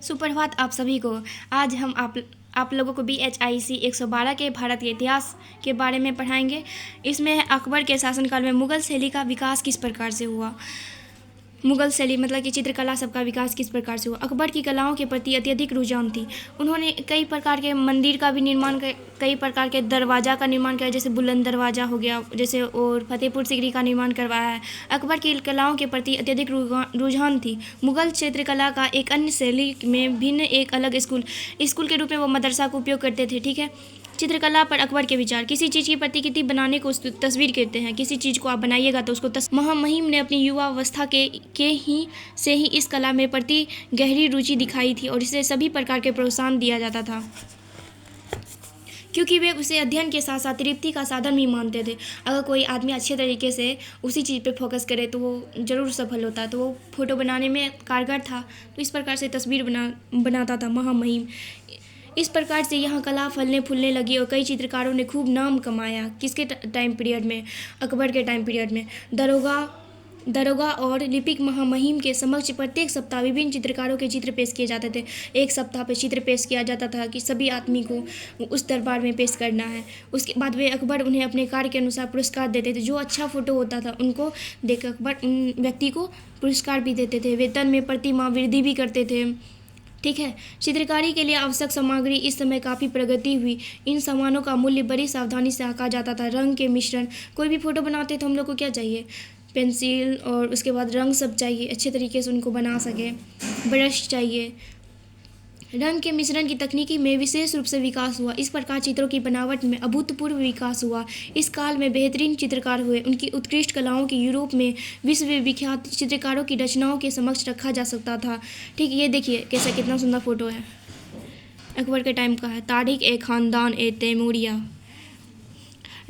सुप्रभात आप सभी को। आज हम आप लोगों को BHIC 112 के भारत के इतिहास के बारे में पढ़ाएंगे। इसमें अकबर के शासनकाल में मुग़ल शैली का विकास किस प्रकार से हुआ। मुग़ल शैली मतलब कि चित्रकला सबका विकास किस प्रकार से हुआ। अकबर की कलाओं के प्रति अत्यधिक रुझान थी। उन्होंने कई प्रकार के मंदिर का भी निर्माण कई प्रकार के दरवाज़ा का निर्माण किया, जैसे बुलंद दरवाज़ा हो गया, जैसे और फतेहपुर सीकरी का निर्माण करवाया है। अकबर की कलाओं के प्रति अत्यधिक रुझान थी। मुग़ल चित्रकला का एक अन्य शैली में भिन्न एक अलग स्कूल के रूप में वो मदरसा का उपयोग करते थे। ठीक है। चित्रकला पर अकबर के विचार। किसी चीज़ की प्रतिकृति बनाने को तस्वीर कहते हैं। किसी चीज़ को आप बनाइएगा तो उसको महामहिम ने अपनी युवावस्था से ही इस कला में प्रति गहरी रुचि दिखाई थी और इसे सभी प्रकार के प्रोत्साहन दिया जाता था, क्योंकि वे उसे अध्ययन के साथ साथ तृप्ति का साधन भी मानते थे। अगर कोई आदमी अच्छे तरीके से उसी चीज़ पे फोकस करे तो वो ज़रूर सफल होता। तो वो फोटो बनाने में कारगर था, तो इस प्रकार से तस्वीर बनाता था दामहिम। इस प्रकार से यहाँ कला फलने फूलने लगी और कई चित्रकारों ने खूब नाम कमाया। किसके टाइम पीरियड में? अकबर के टाइम पीरियड में। दरोगा और लिपिक महामहिम के समक्ष प्रत्येक सप्ताह विभिन्न चित्रकारों के चित्र पेश किए जाते थे। एक सप्ताह पे चित्र पेश किया जाता था कि सभी आदमी को उस दरबार में पेश करना है। उसके बाद वे अकबर उन्हें अपने कार्य के अनुसार पुरस्कार देते थे। जो अच्छा फोटो होता था उनको देख अकबर उन व्यक्ति को पुरस्कार भी देते थे। वेतन में प्रति माह वृद्धि भी करते थे। ठीक है। चित्रकारी के लिए आवश्यक सामग्री इस समय काफ़ी प्रगति हुई। इन सामानों का मूल्य बड़ी सावधानी से आंका जाता था। रंग के मिश्रण, कोई भी फ़ोटो बनाते तो हम लोग को क्या चाहिए? पेंसिल और उसके बाद रंग सब चाहिए, अच्छे तरीके से उनको बना सके। ब्रश चाहिए। रंग के मिश्रण की तकनीकी में विशेष रूप से विकास हुआ। इस प्रकार चित्रों की बनावट में अभूतपूर्व विकास हुआ। इस काल में बेहतरीन चित्रकार हुए। उनकी उत्कृष्ट कलाओं की यूरोप में विश्वविख्यात चित्रकारों की रचनाओं के समक्ष रखा जा सकता था। ठीक, ये देखिए कैसा कितना सुंदर फोटो है, अकबर के टाइम का है। तारिक ए खानदान ए तैमूरिया।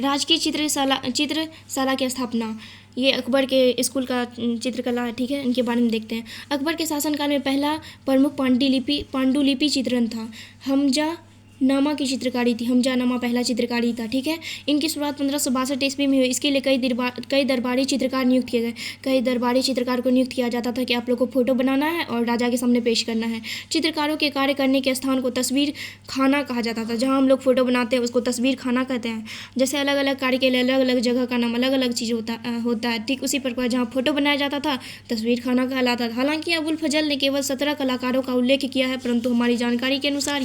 राजकीय चित्रशाला की स्थापना, ये अकबर के स्कूल का चित्रकला है। ठीक है, इनके बारे में देखते हैं। अकबर के शासनकाल में पहला प्रमुख पांडुलिपि चित्रण था। हमजा नामा की चित्रकारी थी। हमजा नामा पहला चित्रकारी था। ठीक है। इनकी शुरुआत 1562 ईस्वी में हुई। इसके लिए कई दरबारी चित्रकार नियुक्त किए गए। कई दरबारी चित्रकार को नियुक्त किया जाता था कि आप लोग को फोटो बनाना है और राजा के सामने पेश करना है। चित्रकारों के कार्य करने के स्थान को तस्वीर खाना कहा जाता था। जहाँ हम लोग फोटो बनाते हैं उसको तस्वीर खाना कहते हैं। जैसे अलग अलग कार्य के लिए अलग अलग जगह का नाम अलग अलग चीज़ होता है। ठीक उसी प्रकार जहाँ फोटो बनाया जाता था तस्वीर खाना कहलाता था। हालांकि अबुल फजल ने केवल 17 कलाकारों का उल्लेख किया है, परंतु हमारी जानकारी के अनुसार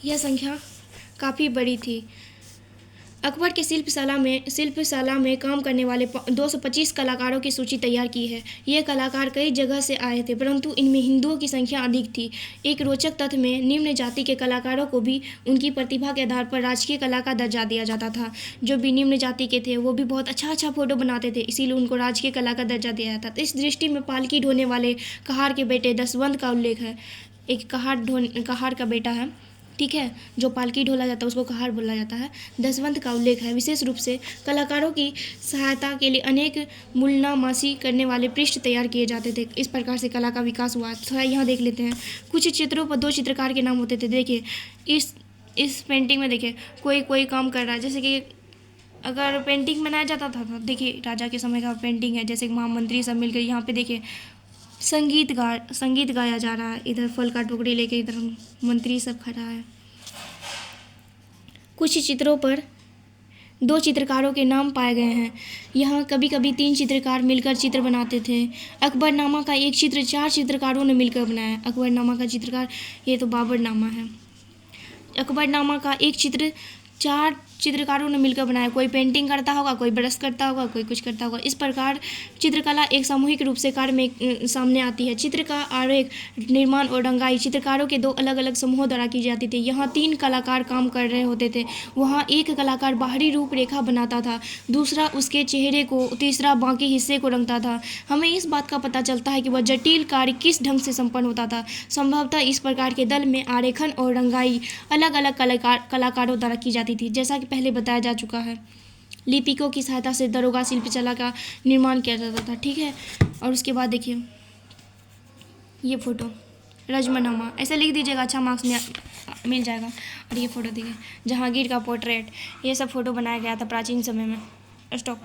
यह संख्या काफ़ी बड़ी थी। अकबर के शिल्पशाला में काम करने वाले 225 कलाकारों की सूची तैयार की है। ये कलाकार कई जगह से आए थे, परंतु इनमें हिंदुओं की संख्या अधिक थी। एक रोचक तथ्य में निम्न जाति के कलाकारों को भी उनकी प्रतिभा के आधार पर राजकीय कला का दर्जा दिया जाता था। जो भी निम्न जाति के थे वो भी बहुत अच्छा फोटो बनाते थे, इसीलिए उनको राजकीय कला का दर्जा दिया जाता था। इस दृष्टि में पालकी ढोने वाले कहार के बेटे दसवंत का उल्लेख है। एक कहार का बेटा है, ठीक है, जो पालकी ढोला जाता है उसको कहार बोला जाता है। दसवंत का उल्लेख है। विशेष रूप से कलाकारों की सहायता के लिए अनेक मूलनामासी करने वाले पृष्ठ तैयार किए जाते थे। इस प्रकार से कला का विकास हुआ। थोड़ा यहाँ देख लेते हैं। कुछ चित्रों पर 2 चित्रकार के नाम होते थे। देखिए इस पेंटिंग में देखिए कोई काम कर रहा है। जैसे कि अगर पेंटिंग बनाया जाता था, देखिए राजा के समय का पेंटिंग है, जैसे महामंत्री सब मिलकर यहाँ पे देखिए संगीत गाया जा रहा है। इधर फल का टोकरी लेके इधर मंत्री सब खड़ा है। कुछ चित्रों पर 2 चित्रकारों के नाम पाए गए हैं। यहाँ कभी कभी 3 चित्रकार मिलकर चित्र बनाते थे। अकबरनामा का एक चित्र 4 चित्रकारों ने मिलकर बनाया। अकबरनामा का चित्रकार ये तो बाबरनामा है। अकबरनामा का एक चित्र 4 चित्रकारों ने मिलकर बनाया। कोई पेंटिंग करता होगा, कोई ब्रश करता होगा, कोई कुछ करता होगा। इस प्रकार चित्रकला एक सामूहिक रूप से कार्य में सामने आती है। चित्र का आरेख, निर्माण और रंगाई चित्रकारों के 2 अलग अलग समूहों द्वारा की जाती थी। यहाँ 3 कलाकार काम कर रहे होते थे। वहाँ एक कलाकार बाहरी रूपरेखा बनाता था, दूसरा उसके चेहरे को, तीसरा बाकी हिस्से को रंगता था। हमें इस बात का पता चलता है कि वह जटिल कार्य किस ढंग से संपन्न होता था। संभवतः इस प्रकार के दल में आरेखन और रंगाई अलग अलग कलाकारों द्वारा की जाती थी, जैसा कि पहले बताया जा चुका है। लिपिकों की सहायता से दरोगा शिल्पकला का निर्माण किया जाता था। ठीक है। और उसके बाद देखिए ये फोटो रजमनामा, ऐसे लिख दीजिएगा, अच्छा मार्क्स मिल जाएगा। और ये फोटो देखिए जहांगीर का पोर्ट्रेट, ये सब फोटो बनाया गया था प्राचीन समय में। स्टॉप।